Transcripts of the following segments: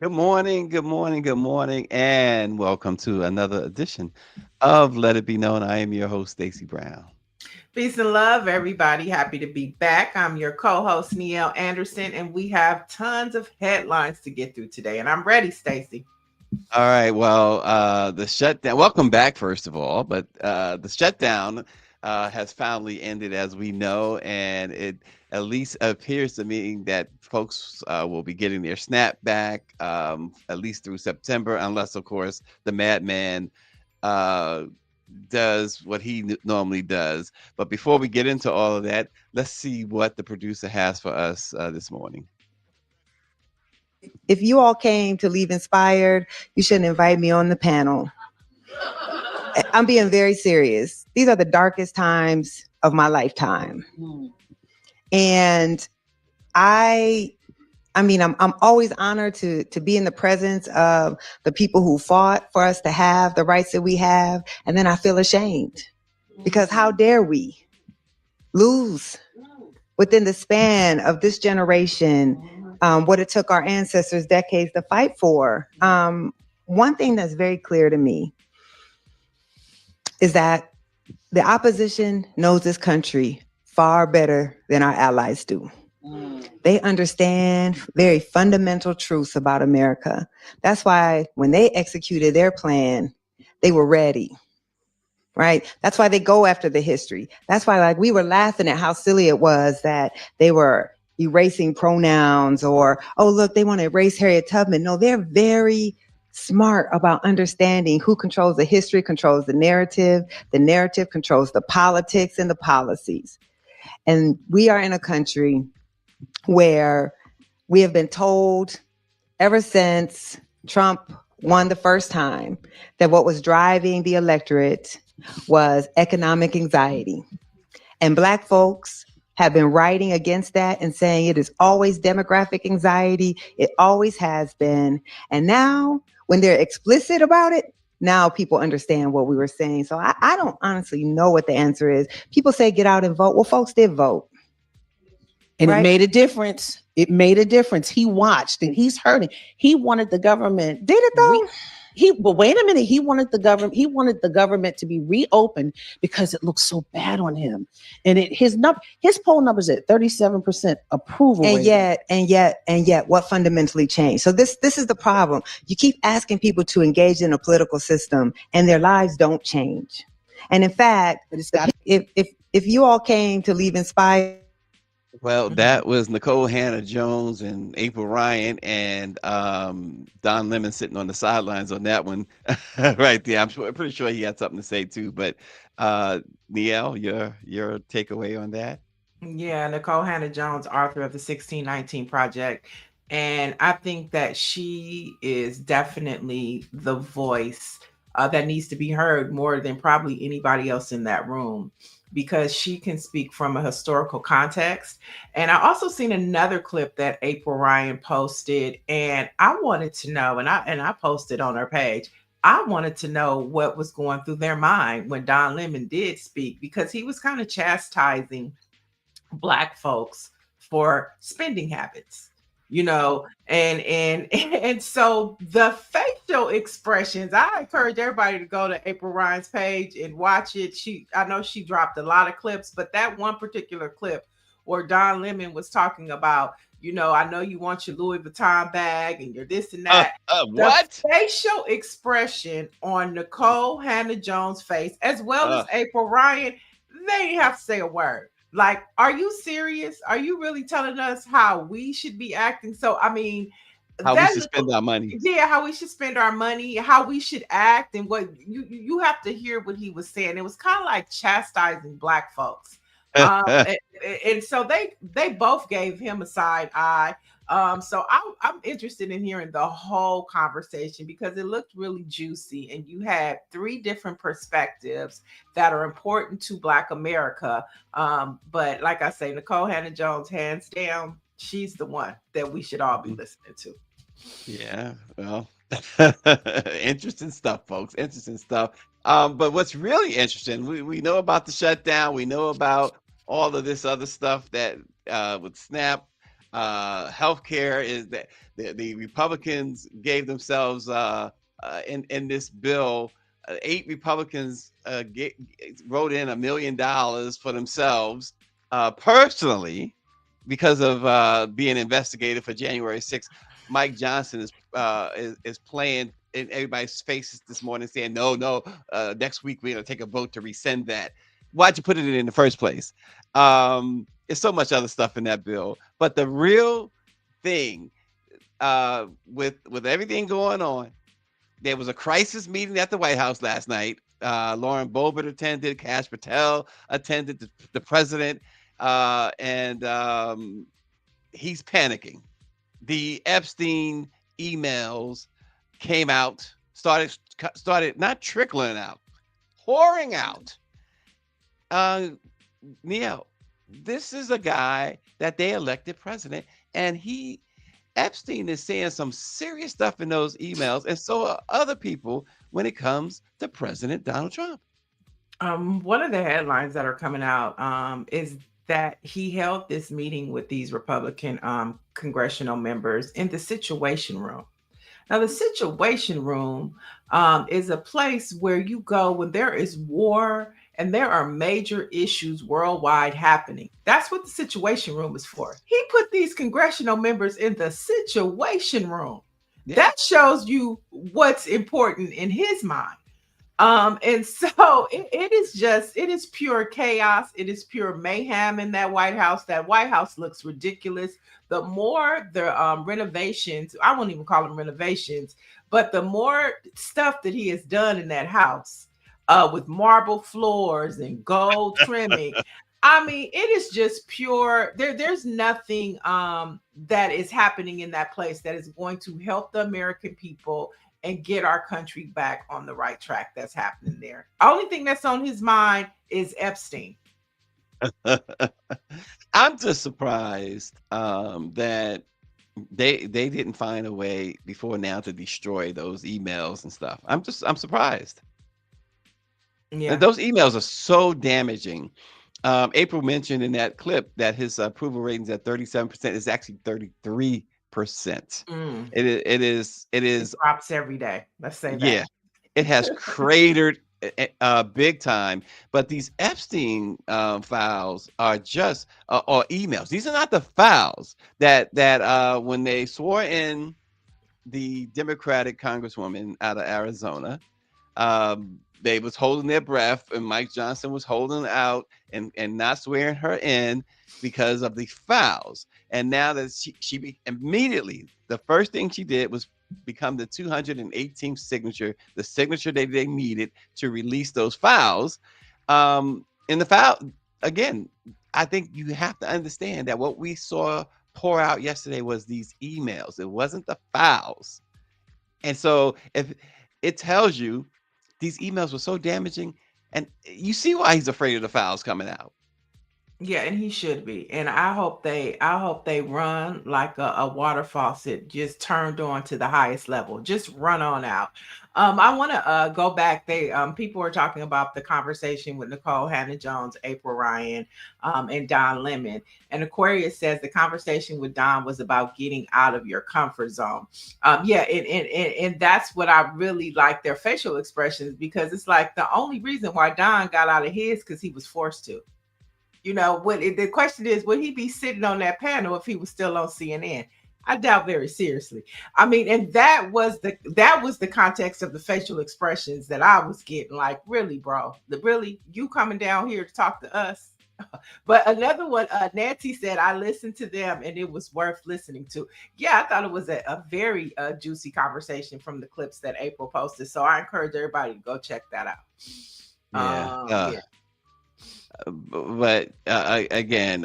Good morning, good morning, good morning, and welcome to another edition of Let It Be Known. I am your host, Stacy Brown. Peace and love, everybody. Happy to be back. I'm your co-host, Niele Anderson, and we have tons of headlines to get through today. And I'm ready, Stacy. All right, well, the shutdown, welcome back, first of all, but the shutdown has finally ended, as we know, and it at least appears to me that folks will be getting their snap back at least through September, unless, of course, the madman uh, does what he normally does. But before we get into all of that, let's see what the producer has for us this morning. If you all came to leave inspired, you shouldn't invite me on the panel. I'm being very serious. These are the darkest times of my lifetime. And I'm always honored to be in the presence of the people who fought for us to have the rights that we have. And then I feel ashamed because how dare we lose within the span of this generation what it took our ancestors decades to fight for. One thing that's very clear to me is that the opposition knows this country far better than our allies do. They understand very fundamental truths about America. That's why when they executed their plan, they were ready, right? That's why they go after the history. That's why, like, we were laughing at how silly it was that they were erasing pronouns or, oh, look, they want to erase Harriet Tubman. No, they're very smart about understanding who controls the history, controls the narrative controls the politics and the policies. And we are in a country where we have been told ever since Trump won the first time that what was driving the electorate was economic anxiety. And Black folks have been writing against that and saying it is always demographic anxiety. It always has been. And now when they're explicit about it, now people understand what we were saying. So I don't honestly know what the answer is. People say get out and vote. Well, folks did vote. And right? It made a difference. It made a difference. He watched and he's hurting. He wanted the government. Did it though? But wait a minute. He wanted the government to be reopened because it looked so bad on him. And his poll numbers at 37% approval. And yet, what fundamentally changed? So this is the problem. You keep asking people to engage in a political system, and their lives don't change. And in fact, if you all came to leave inspired. Well, that was Nicole Hannah-Jones and April Ryan and Don Lemon sitting on the sidelines on that one right there. I'm pretty sure he had something to say too. But Niele, your takeaway on that? Yeah, Nicole Hannah-Jones, author of the 1619 Project. And I think that she is definitely the voice that needs to be heard more than probably anybody else in that room, because she can speak from a historical context. And I also seen another clip that April Ryan posted, and I wanted to know, and I posted on her page, I wanted to know what was going through their mind when Don Lemon did speak, because he was kind of chastising Black folks for spending habits, and so the facial expressions, I encourage everybody to go to April Ryan's page and watch it. I know she dropped a lot of clips, but that one particular clip where Don Lemon was talking about, I know you want your Louis Vuitton bag and your this and that. What? The facial expression on Nicole Hannah-Jones' face, as well as April Ryan, they didn't have to say a word. Like, are you serious? Are you really telling us how we should be acting? So, I mean, how we should spend our money. Yeah, how we should spend our money, how we should act, and what you have to hear what he was saying. It was kind of like chastising Black folks. And so they both gave him a side eye. So I'm interested in hearing the whole conversation because it looked really juicy, and you had three different perspectives that are important to Black America. But like I say, Nicole Hannah-Jones, hands down, she's the one that we should all be listening to. Yeah, well, interesting stuff, folks. Interesting stuff. But what's really interesting, we know about the shutdown. We know about all of this other stuff that with SNAP, healthcare is that the Republicans gave themselves in this bill. 8 Republicans wrote in $1 million for themselves personally because of being investigated for January 6th. Mike Johnson is playing in everybody's faces this morning, saying, "No, next week we're gonna take a vote to rescind that." Why'd you put it in the first place? There's so much other stuff in that bill, but the real thing, with everything going on, there was a crisis meeting at the White House last night. Lauren Boebert attended, Kash Patel attended, the president, and he's panicking. The Epstein emails came out, started not trickling out, pouring out. Niele, this is a guy that they elected president, and Epstein is saying some serious stuff in those emails, and so are other people when it comes to President Donald Trump. One of the headlines that are coming out is that he held this meeting with these Republican congressional members in the Situation Room. Now, the Situation Room is a place where you go when there is war and there are major issues worldwide happening. That's what the Situation Room is for. He put these congressional members in the Situation Room. Yeah. That shows you what's important in his mind. And so it is pure chaos. It is pure mayhem in that White House. That White House looks ridiculous. The more the renovations, I won't even call them renovations, but the more stuff that he has done in that house with marble floors and gold trimming. I mean, it is just pure. There's nothing that is happening in that place that is going to help the American people and get our country back on the right track. That's happening there. Only thing that's on his mind is Epstein. I'm just surprised that they didn't find a way before now to destroy those emails and stuff. I'm surprised. Yeah, and those emails are so damaging. April mentioned in that clip that his approval ratings at 37% is actually 33%. It drops every day. Let's say that. Yeah, it has cratered big time. But these Epstein files are just or emails. These are not the files that when they swore in the Democratic Congresswoman out of Arizona, they was holding their breath, and Mike Johnson was holding out and not swearing her in because of the files. And now that she immediately, the first thing she did was become the 218th signature, the signature that they needed to release those files. In the file, again, I think you have to understand that what we saw pour out yesterday was these emails. It wasn't the files. And so if it tells you these emails were so damaging, and you see why he's afraid of the files coming out. Yeah, and he should be. And I hope they run like a water faucet, just turned on to the highest level. Just run on out. I want to go back. People were talking about the conversation with Nicole Hannah-Jones, April Ryan, and Don Lemon. And Aquarius says the conversation with Don was about getting out of your comfort zone. And that's what I really like, their facial expressions, because it's like the only reason why Don got out of his because he was forced to. You know, the question is, would he be sitting on that panel if he was still on CNN? I doubt very seriously. I mean, and that was the context of the facial expressions that I was getting. Like, really, bro, really, you coming down here to talk to us? But another one, Nancy said, I listened to them and it was worth listening to. Yeah, I thought it was a very juicy conversation from the clips that April posted. So I encourage everybody to go check that out. Yeah. But again,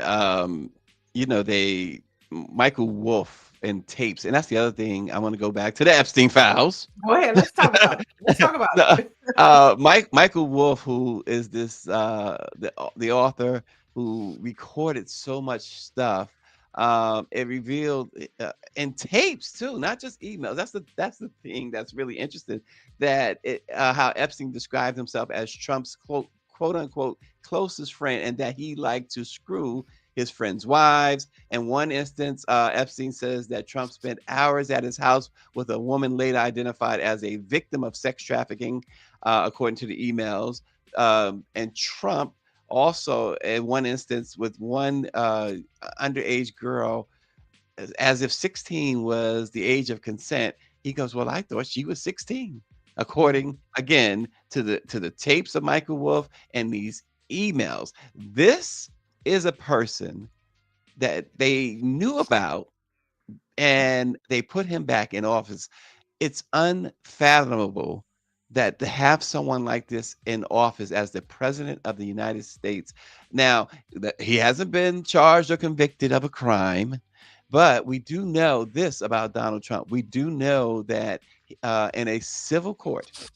Michael Wolff and tapes. And that's the other thing. I want to go back to the Epstein files. Go ahead. Let's talk about it. Let's talk about The, it. Michael Wolff, who is this the author who recorded so much stuff. It revealed in tapes too, not just emails. That's the thing that's really interesting. That how Epstein described himself as Trump's quote unquote closest friend, and that he liked to screw his friends' wives. In one instance, Epstein says that Trump spent hours at his house with a woman later identified as a victim of sex trafficking, according to the emails. And Trump also, in one instance, with one underage girl, as if 16 was the age of consent, he goes, "Well, I thought she was 16." According again to the tapes of Michael Wolff and these emails, this is a person that they knew about and they put him back in office. It's unfathomable that to have someone like this in office as the president of the United States. Now, he hasn't been charged or convicted of a crime, but we do know this about Donald Trump. We do know that in a civil court,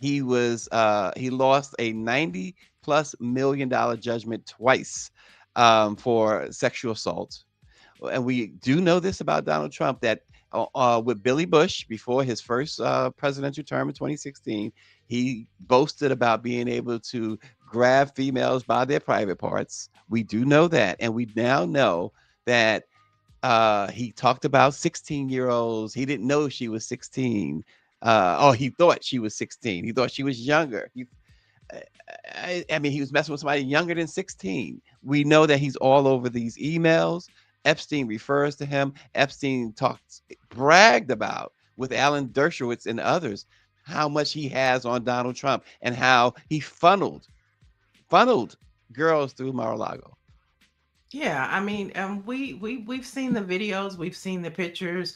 he lost a $90+ million judgment twice for sexual assault. And we do know this about Donald Trump, that with Billy Bush before his first presidential term in 2016, he boasted about being able to grab females by their private parts. We do know that, and we now know that he talked about 16-year-olds. He didn't know she was 16. He thought she was 16. He thought she was younger. I mean, he was messing with somebody younger than 16. We know that he's all over these emails. Epstein refers to him. Epstein bragged about with Alan Dershowitz and others how much he has on Donald Trump and how he funneled girls through Mar-a-Lago. Yeah, I mean, we've seen the videos, we've seen the pictures.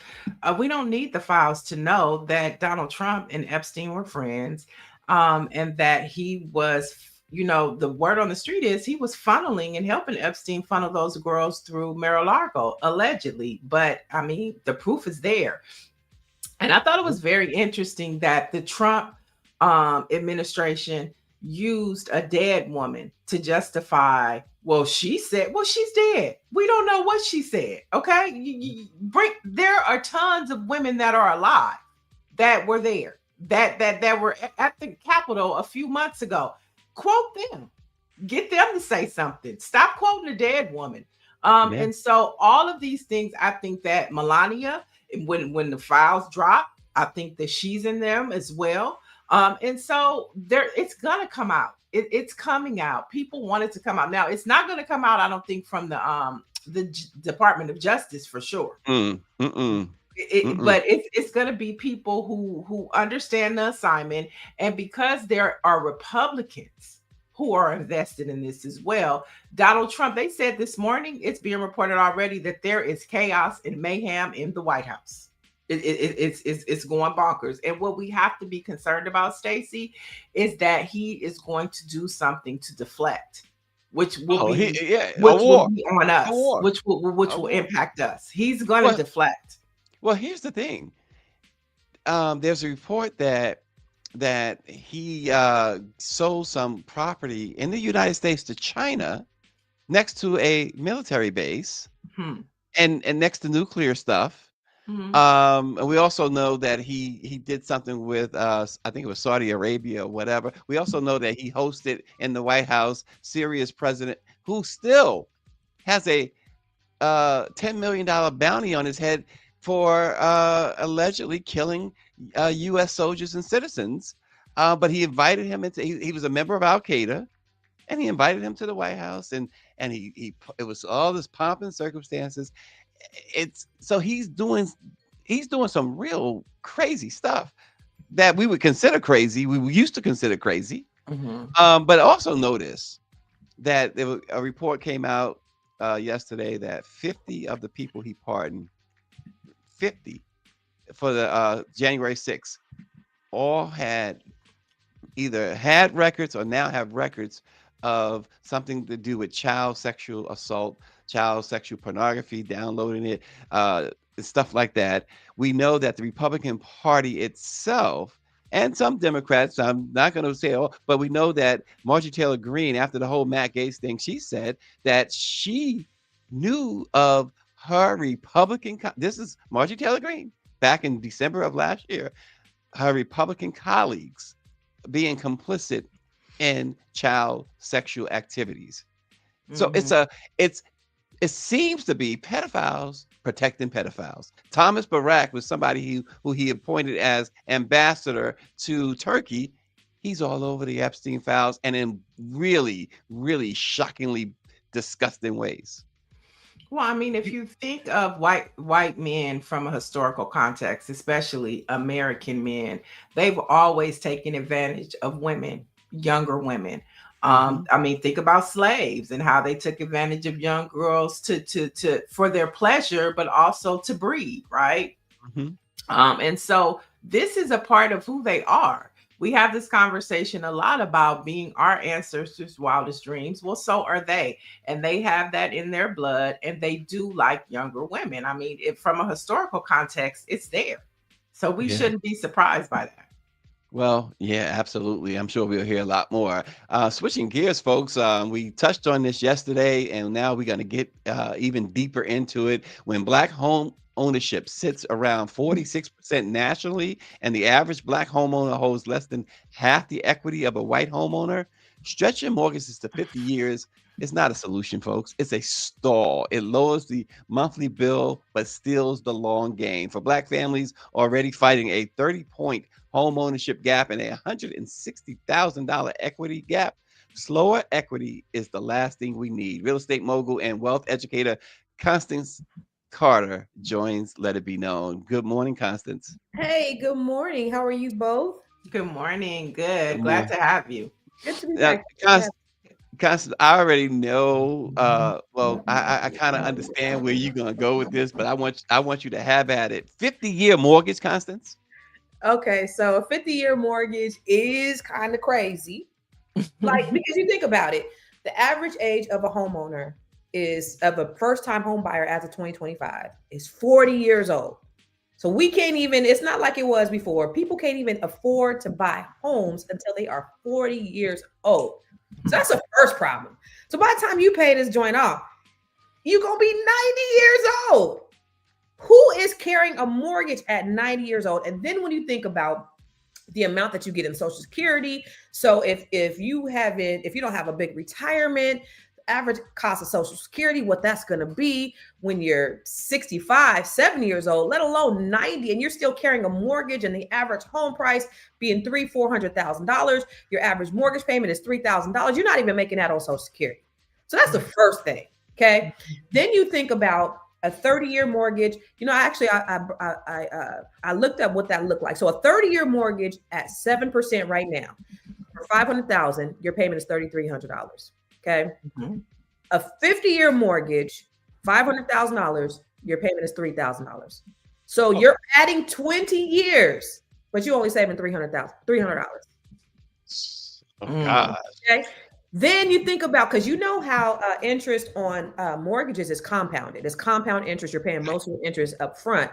We don't need the files to know that Donald Trump and Epstein were friends, and that he was, the word on the street is he was funneling and helping Epstein funnel those girls through Mar-a-Lago, allegedly. But I mean, the proof is there. And I thought it was very interesting that the Trump administration used a dead woman to justify, well, she said, well, she's dead. We don't know what she said. Okay. There are tons of women that are alive that were there, that were at the Capitol a few months ago. Quote them, get them to say something. Stop quoting a dead woman. And so all of these things, I think that Melania, when the files drop, I think that she's in them as well. And so it's gonna come out. It's coming out. People want it to come out. Now, it's not going to come out, I don't think, from the Department of Justice for sure. But it's going to be people who understand the assignment, and because there are Republicans who are invested in this as well. Donald Trump, they said this morning, it's being reported already that there is chaos and mayhem in the White House. It's going bonkers. And what we have to be concerned about, Stacy, is that he is going to do something to deflect, which will be on us, which will impact us. He's going to deflect. Well, here's the thing. There's a report that he sold some property in the United States to China next to a military base and next to nuclear stuff. And we also know that he did something with I think it was Saudi Arabia or whatever. We also know that he hosted in the White House Syria's president, who still has a $10 million bounty on his head for allegedly killing U.S. soldiers and citizens. But he invited him into. He was a member of Al-Qaeda, and he invited him to the White House, and it was all this pomp and circumstances. He's doing some real crazy stuff that we would consider crazy. We used to consider crazy. But also notice that a report came out yesterday that 50 of the people he pardoned, 50 for the January 6th, all had either had records or now have records of something to do with child sexual assault, child sexual pornography, downloading it, stuff like that. We know that the Republican Party itself and some Democrats, I'm not going to say all, but we know that Marjorie Taylor Greene, after the whole Matt Gaetz thing, she said that she knew of her this is Marjorie Taylor Greene back in December of last year, her Republican colleagues being complicit in child sexual activities. So it's it seems to be pedophiles protecting pedophiles. Thomas Barak was somebody who he appointed as ambassador to Turkey. He's all over the Epstein files and in really, really shockingly disgusting ways. Well, I mean, if you think of white men from a historical context, especially American men, they've always taken advantage of women, younger women. I mean, think about slaves and how they took advantage of young girls to for their pleasure, but also to breed, right? And so this is a part of who they are. We have this conversation a lot about being our ancestors' wildest dreams. Well, so are they. And they have that in their blood, and they do like younger women. I mean, from a historical context, it's there. So we shouldn't be surprised by that. Well, yeah, absolutely. I'm sure we'll hear a lot more. Switching gears, folks, we touched on this yesterday, and now we're going to get even deeper into it. When Black home ownership sits around 46% nationally, and the average Black homeowner holds less than half the equity of a white homeowner, stretching mortgages to 50 years is not a solution, folks. It's a stall. It lowers the monthly bill, but steals the long game. For Black families already fighting a 30-point home ownership gap and a $160,000 equity gap, slower equity is the last thing we need. Real estate mogul and wealth educator Constance Carter joins Let It Be Known. Good morning, Constance. Hey, good morning. How are you both? Good morning. Good. Glad to have you. Good to be back. Constance, I already know. Well, I kind of understand where you're gonna go with this, but I want you to have at it. 50-year mortgage, Constance. Okay, so a 50-year mortgage is kind of crazy. Like, because you think about it, the average age of a homeowner of a first-time home buyer as of 2025 is 40 years old. So we can't even, it's not like it was before. People can't even afford to buy homes until they are 40 years old. So that's the first problem. So by the time you pay this joint off, you're going to be 90 years old. Who is carrying a mortgage at 90 years old? And then when you think about the amount that you get in Social Security, so if you don't have a big retirement, the average cost of Social Security, what that's going to be when you're 65, 70 years old, let alone 90, and you're still carrying a mortgage, and the average home price being $400,000, your average mortgage payment is $3,000. You're not even making that on Social Security. So that's the first thing. Okay. Then you think about a 30-year mortgage. You know, actually, I looked up what that looked like. So a 30-year mortgage at 7% right now for $500,000, your payment is $3,300. Okay. A 50-year mortgage, $500,000, your payment is $3,000. So you're adding 20 years, but you're only saving $300. Oh gosh. Okay. Then you think about, because you know how interest on mortgages is compounded. It's compound interest. You're paying most of the interest up front.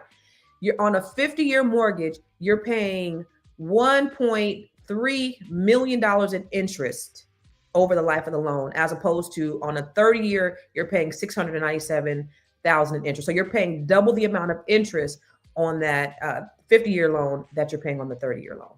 You're on a 50-year mortgage, you're paying $1.3 million in interest over the life of the loan, as opposed to on a 30-year, you're paying $697,000 in interest. So you're paying double the amount of interest on that 50-year loan that you're paying on the 30-year loan.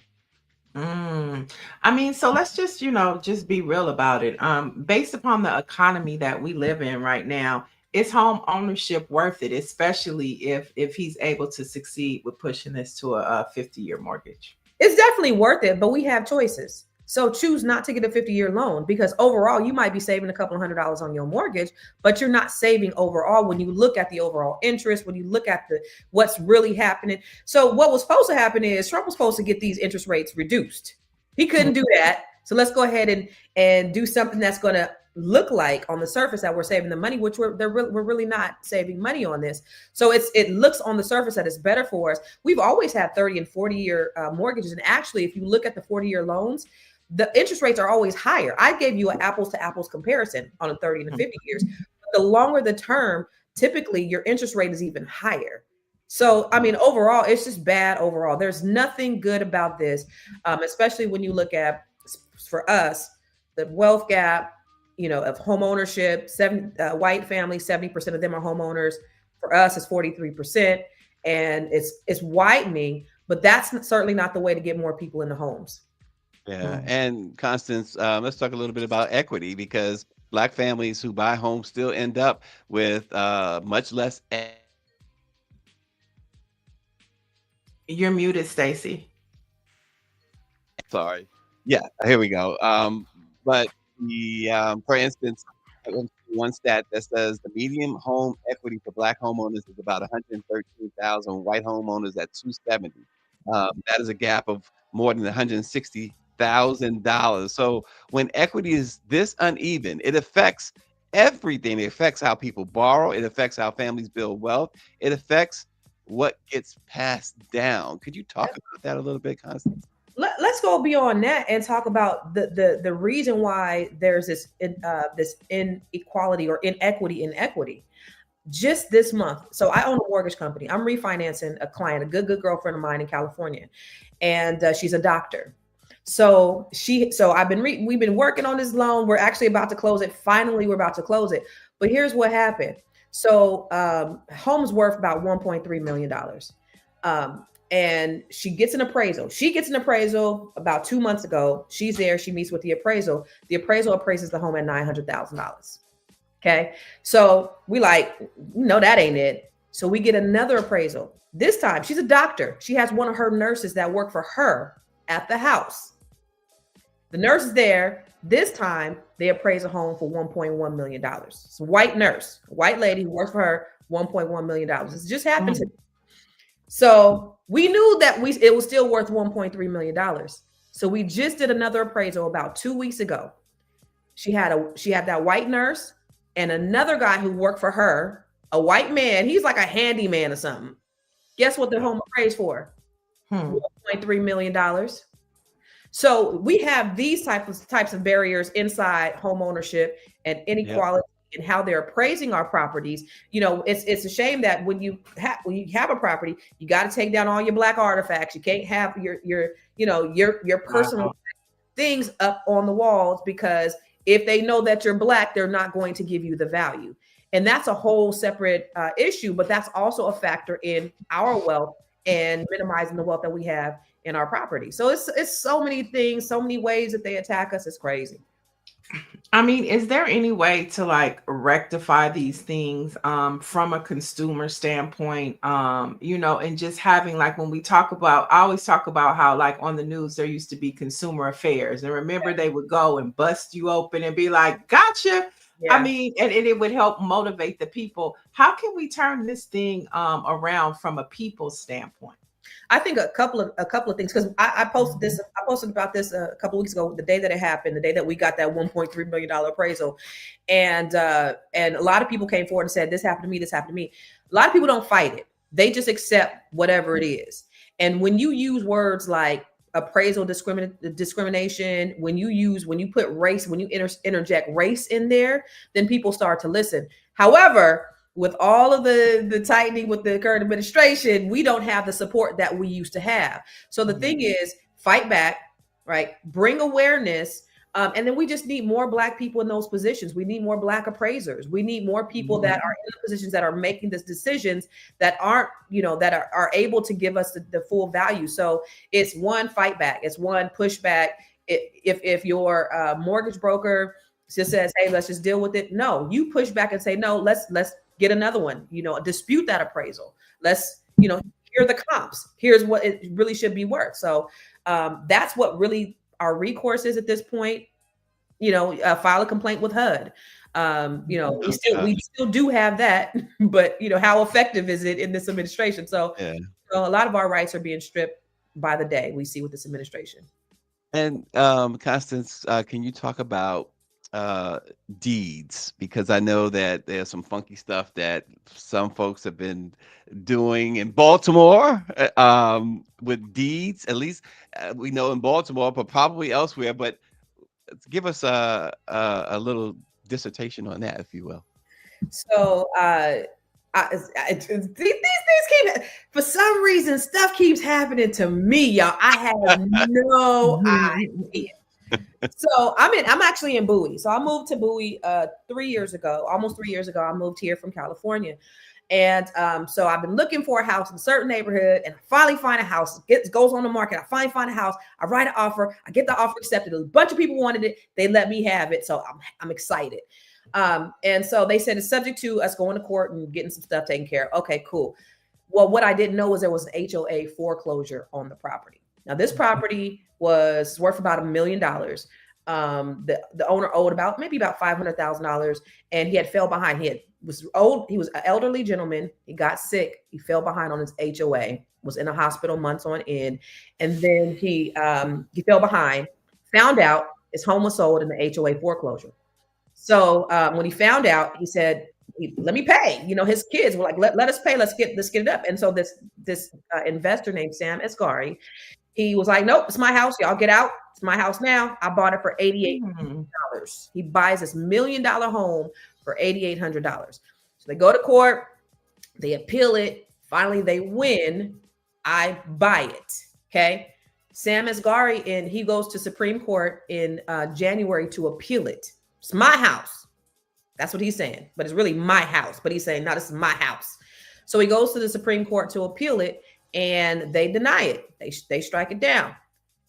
I mean, so let's just, just be real about it. Based upon the economy that we live in right now, is home ownership worth it, especially if he's able to succeed with pushing this to a 50-year mortgage? It's definitely worth it, but we have choices. So choose not to get a 50-year loan, because overall you might be saving a couple $100 on your mortgage, but you're not saving overall when you look at the overall interest, when you look at what's really happening. So what was supposed to happen is Trump was supposed to get these interest rates reduced. He couldn't do that. So let's go ahead and do something that's going to look like on the surface that we're saving the money, which we're really not saving money on this. So it looks on the surface that it's better for us. We've always had 30 and 40-year mortgages. And actually, if you look at the 40-year loans, the interest rates are always higher. I gave you an apples to apples comparison on a 30 and 50 years. But the longer the term, typically your interest rate is even higher. So, I mean, overall, it's just bad overall. There's nothing good about this, especially when you look at, for us, the wealth gap, of home ownership. White families, 70% of them are homeowners. For us, it's 43%, and it's widening. But that's certainly not the way to get more people into homes. Yeah. And Constance, let's talk a little bit about equity because Black families who buy homes still end up with much less. You're muted, Stacy. Sorry. Yeah, here we go. But for instance, I went to one stat that says the median home equity for Black homeowners is about 113,000, white homeowners at 270. That is a gap of more than $160,000. So when equity is this uneven, it affects everything. It affects how people borrow. It affects how families build wealth. It affects what gets passed down. Could you talk about that a little bit, Constance? Let's go beyond that and talk about the reason why there's this inequality or inequity in equity. Just this month, so I own a mortgage company. I'm refinancing a client, a good girlfriend of mine in California, and she's a doctor. So we've been working on this loan. We're actually about to close it. Finally, we're about to close it. But here's what happened. So home's worth about $1.3 million. And she gets an appraisal. She gets an appraisal about 2 months ago. She's there. She meets with the appraisal. The appraisal appraises the home at $900,000. Okay. So we like, no, that ain't it. So we get another appraisal. This time she's a doctor. She has one of her nurses that work for her at the house. The nurse is there. This time they appraise a home for $1.1 million. It's a white nurse, a white lady who works for her, $1.1 million. This just happened to me. So we knew that it was still worth $1.3 million. So we just did another appraisal about 2 weeks ago. She had that white nurse and another guy who worked for her, a white man. He's like a handyman or something. Guess what the home appraised for? $1.3 million. So we have these types of barriers inside home ownership and inequality. Yep. And how they're appraising our properties. It's a shame that when you have a property, you got to take down all your Black artifacts. You can't have your personal things up on the walls, because if they know that you're Black, they're not going to give you the value. And that's a whole separate issue, but that's also a factor in our wealth and minimizing the wealth that we have in our property. So it's so many things, so many ways that they attack us. It's crazy. I mean, is there any way to like rectify these things from a consumer standpoint, and just having, like, when we talk about, I always talk about how, like, on the news, there used to be consumer affairs, and remember they would go and bust you open and be like, gotcha. Yeah. I mean, and it would help motivate the people. How can we turn this thing around from a people's standpoint? I think a couple of things, because I posted about this a couple of weeks ago, the day that it happened, the day that we got that $1.3 million appraisal, and a lot of people came forward and said, this happened to me, this happened to me. A lot of people don't fight it; they just accept whatever it is. And when you use words like appraisal discrimination, when you put race, when you interject race in there, then people start to listen. However, with all of the tightening with the current administration, we don't have the support that we used to have. So the thing is, fight back, right? Bring awareness. And then we just need more Black people in those positions. We need more Black appraisers. We need more people that are in the positions that are making these decisions that aren't, that are able to give us the full value. So it's one, fight back. It's one, push back. If your mortgage broker just says, hey, let's just deal with it. No, you push back and say, no, let's get another one, dispute that appraisal. Let's, here are the comps. Here's what it really should be worth. So that's what really our recourse is at this point. File a complaint with HUD. We still do have that, but how effective is it in this administration? So, a lot of our rights are being stripped by the day. We see with this administration. And Constance, can you talk about deeds, because I know that there's some funky stuff that some folks have been doing in Baltimore with deeds. At least we know in Baltimore, but probably elsewhere. But give us a little dissertation on that, if you will. So These things keep, for some reason, stuff keeps happening to me, y'all. I have no idea. So I'm actually in Bowie. So I moved to Bowie 3 years ago, almost 3 years ago. I moved here from California. And so I've been looking for a house in a certain neighborhood, and I finally find a house. It goes on the market. I finally find a house. I write an offer. I get the offer accepted. A bunch of people wanted it. They let me have it. So I'm excited. And so they said it's subject to us going to court and getting some stuff taken care of. Okay, cool. Well, what I didn't know was there was an HOA foreclosure on the property. Now, this property was worth about $1 million. The owner owed maybe about $500,000, and he had fell behind. He was old. He was an elderly gentleman. He got sick. He fell behind on his HOA, was in a hospital months on end. And then he fell behind, found out his home was sold in the HOA foreclosure. So when he found out, he said, let me pay. You know, his kids were like, let us pay. Let's get it up. And so this investor named Sam Asghari, he was like, nope, it's my house. Y'all get out. It's my house now. I bought it for $8,800. He buys this $1 million home for $8,800. So they go to court. They appeal it. Finally, they win. I buy it. Okay. Sam Asghari, and he goes to Supreme Court in January to appeal it. It's my house. That's what he's saying. But it's really my house. But he's saying, no, this is my house. So he goes to the Supreme Court to appeal it, and they deny it. They strike it down.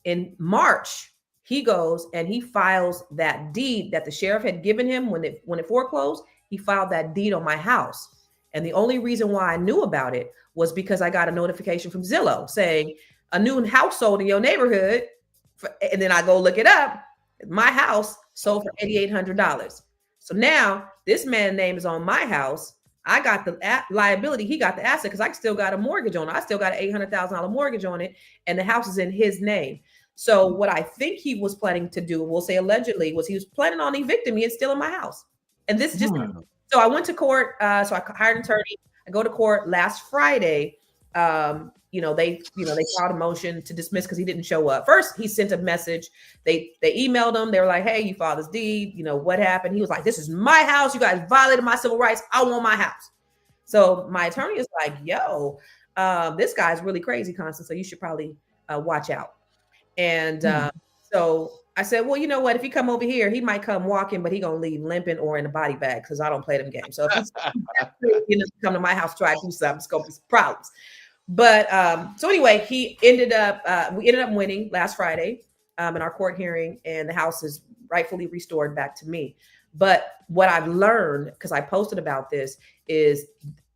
In March, he goes and he files that deed that the sheriff had given him when it foreclosed. He filed that deed on my house. And the only reason why I knew about it was because I got a notification from Zillow saying a new house sold in your neighborhood. And then I go look it up. My house sold for $8,800. So now this man's name is on my house. I got the liability. He got the asset because I still got a mortgage on it. I still got an $800,000 mortgage on it, and the house is in his name. So what I think he was planning to do, we'll say allegedly, was he was planning on evicting me and stealing my house. And this just, so I went to court. So I hired an attorney. I go to court last Friday. They filed a motion to dismiss because he didn't show up. First, he sent a message. They emailed him. They were like, hey, you filed this deed. You know, what happened? He was like, this is my house. You guys violated my civil rights. I want my house. So my attorney is like, yo, this guy's really crazy, Constance. So you should probably watch out. And so I said, well, you know what? If he come over here, he might come walking, but he gonna leave limping or in a body bag because I don't play them games. So if he's come to my house, try to do something, it's gonna be some problems. But so anyway, we ended up winning last Friday in our court hearing, and the house is rightfully restored back to me. But what I've learned, because I posted about this, is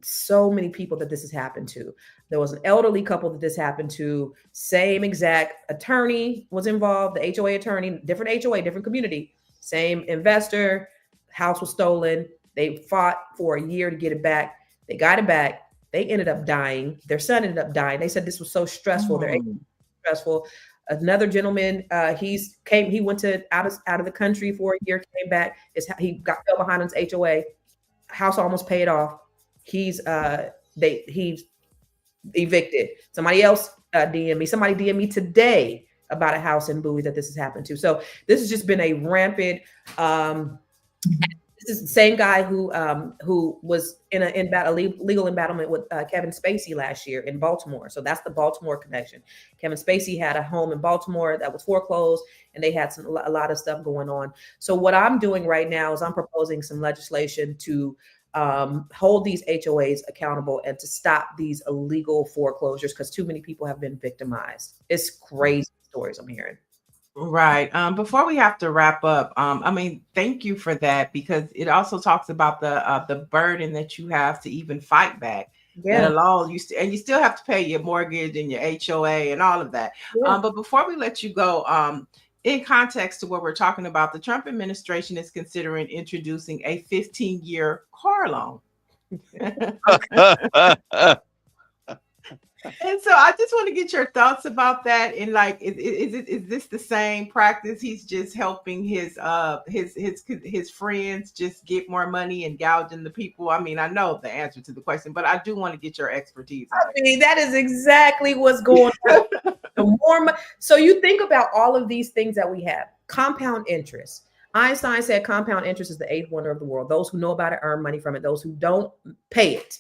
so many people that this has happened to. There was an elderly couple that this happened to. Same exact attorney was involved, the HOA attorney, different HOA, different community, same investor. House was stolen. They fought for a year to get it back. They got it back. They ended up dying. Their son ended up dying. They said this was so stressful. Stressful. Another gentleman, he went to out of the country for a year, came back. He fell behind on his HOA. House almost paid off. He's evicted. Somebody else DM'd me. Somebody DM'd me today about a house in Bowie that this has happened to. So this has just been a rampant. This is the same guy who was in a legal embattlement with Kevin Spacey last year in Baltimore. So that's the Baltimore connection. Kevin Spacey had a home in Baltimore that was foreclosed, and they had a lot of stuff going on. So what I'm doing right now is I'm proposing some legislation to hold these HOAs accountable and to stop these illegal foreclosures because too many people have been victimized. It's crazy stories I'm hearing. Right. Before we have to wrap up, thank you for that, because it also talks about the burden that you have to even fight back. Yeah. That alone, you still have to pay your mortgage and your HOA and all of that. Yeah. But before we let you go, in context to what we're talking about, the Trump administration is considering introducing a 15-year car loan. And so I just want to get your thoughts about that. And like, is this the same practice? He's just helping his friends just get more money and gouging the people. I mean, I know the answer to the question, but I do want to get your expertise. That is exactly what's going on. So you think about all of these things that we have. Compound interest. Einstein said compound interest is the eighth wonder of the world. Those who know about it earn money from it. Those who don't, pay it.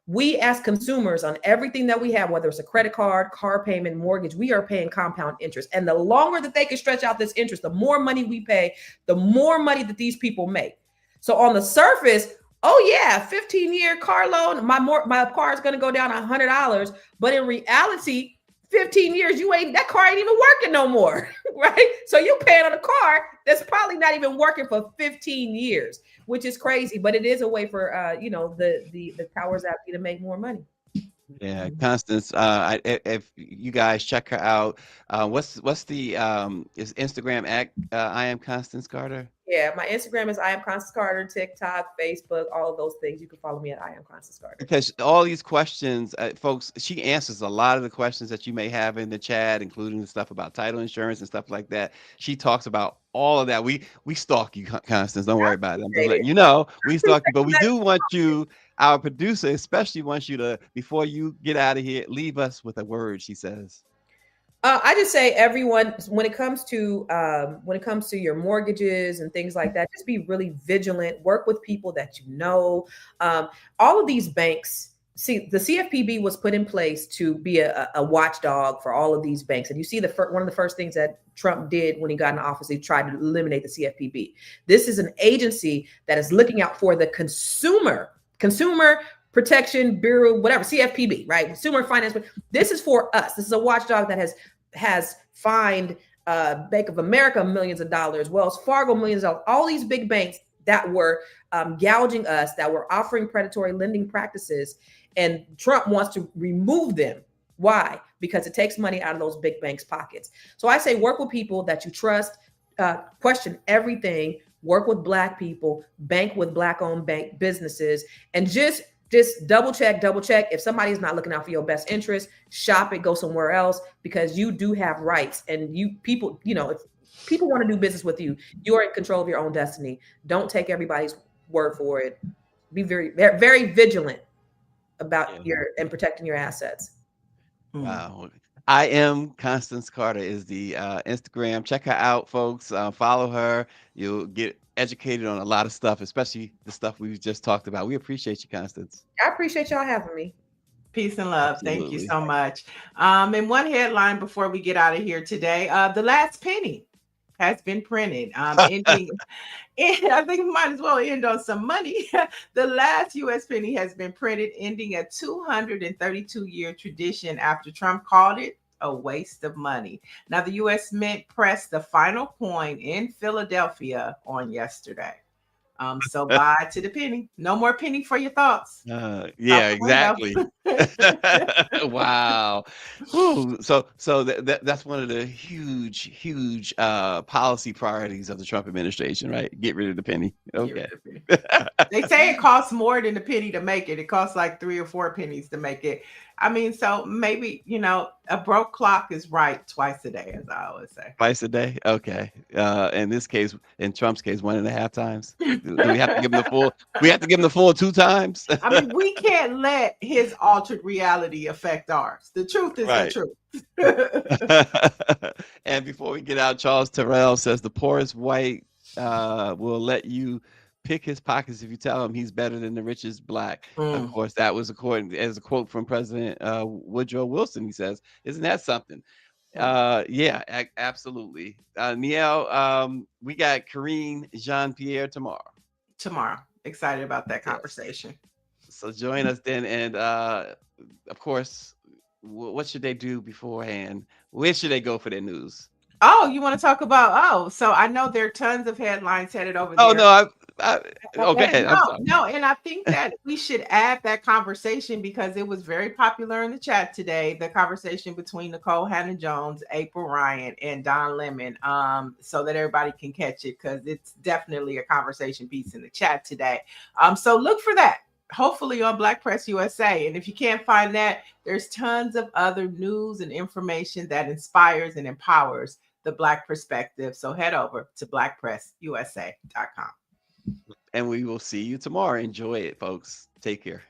we as consumers on everything that we have, whether it's a credit card, car payment, mortgage, we are paying compound interest. And the longer that they can stretch out this interest, the more money we pay, the more money that these people make. So on the surface, oh yeah, 15-year car loan, my car is going to go down $100. But in reality, 15 years, that car ain't even working no more, right? So you're paying on a car that's probably not even working for 15 years, which is crazy. But it is a way for the powers that be to make more money. Yeah, Constance. If you guys check her out, what's the is Instagram at I am Constance Carter? Yeah, my Instagram is I am Constance Carter, TikTok, Facebook, all of those things. You can follow me at I am Constance Carter. Because all these questions, folks, she answers a lot of the questions that you may have in the chat, including the stuff about title insurance and stuff like that. She talks about all of that. We stalk you, Constance. Don't worry about it. I'm just letting you know we stalk you, but we do want you, our producer especially wants you to, before you get out of here, leave us with a word, she says. I just say, everyone, when it comes to your mortgages and things like that, just be really vigilant. Work with people that you know. All of these banks. See, the CFPB was put in place to be a watchdog for all of these banks. And you see one of the first things that Trump did when he got in office, he tried to eliminate the CFPB. This is an agency that is looking out for the consumer Protection Bureau, whatever, CFPB, right? Consumer Finance. This is for us. This is a watchdog that has fined Bank of America millions of dollars, Wells Fargo millions of dollars, all these big banks that were gouging us, that were offering predatory lending practices. And Trump wants to remove them. Why? Because it takes money out of those big banks' pockets. So I say work with people that you trust, question everything, work with Black people, bank with Black-owned bank businesses, and just double check. If somebody's not looking out for your best interest, shop it, go somewhere else, because you do have rights. And if people want to do business with you, you are in control of your own destiny. Don't take everybody's word for it. Be very, very, very vigilant about and protecting your assets. Wow. I am Constance Carter is the Instagram. Check her out, folks. Follow her. You'll get educated on a lot of stuff, especially the stuff we've just talked about. We appreciate you, Constance. I appreciate y'all having me. Peace and love. Absolutely. Thank you so much. And one headline before we get out of here today, the last penny has been printed. Ending, I think we might as well end on some money. The last U.S. penny has been printed, ending a 232-year tradition after Trump called it a waste of money. Now, the U.S. Mint pressed the final coin in Philadelphia on yesterday. So bye to the penny. No more penny for your thoughts. Yeah, exactly. Wow. Ooh, so that's one of the huge policy priorities of the Trump administration, right? Get rid of the penny. Okay. They say it costs more than a penny to make it. It costs like 3 or 4 pennies to make it. I mean, so maybe, a broke clock is right twice a day, as I always say. Twice a day? Okay. In this case, in Trump's case, 1.5 times. Do we have to give him the full? We have to give him the full 2 times? I mean, we can't let his altered reality affect ours. The truth is the truth. And before we get out, Charles Terrell says the poorest white will let you pick his pockets if you tell him he's better than the richest Black. Of course, that was according as a quote from President Woodrow Wilson. He says, "Isn't that something?" Yeah, absolutely. Niele, we got Karine Jean-Pierre tomorrow. Excited about that conversation. So join us then, and of course, what should they do beforehand? Where should they go for their news? Oh, you want to talk about? So I know there are tons of headlines headed over there. Oh no, go ahead. No, and I think that we should add that conversation because it was very popular in the chat today. The conversation between Nicole Hannah-Jones, April Ryan, and Don Lemon, so that everybody can catch it because it's definitely a conversation piece in the chat today. So look for that. Hopefully on BlackPressUSA. And if you can't find that, there's tons of other news and information that inspires and empowers the Black perspective. So head over to BlackPressUSA.com. And we will see you tomorrow. Enjoy it, folks. Take care.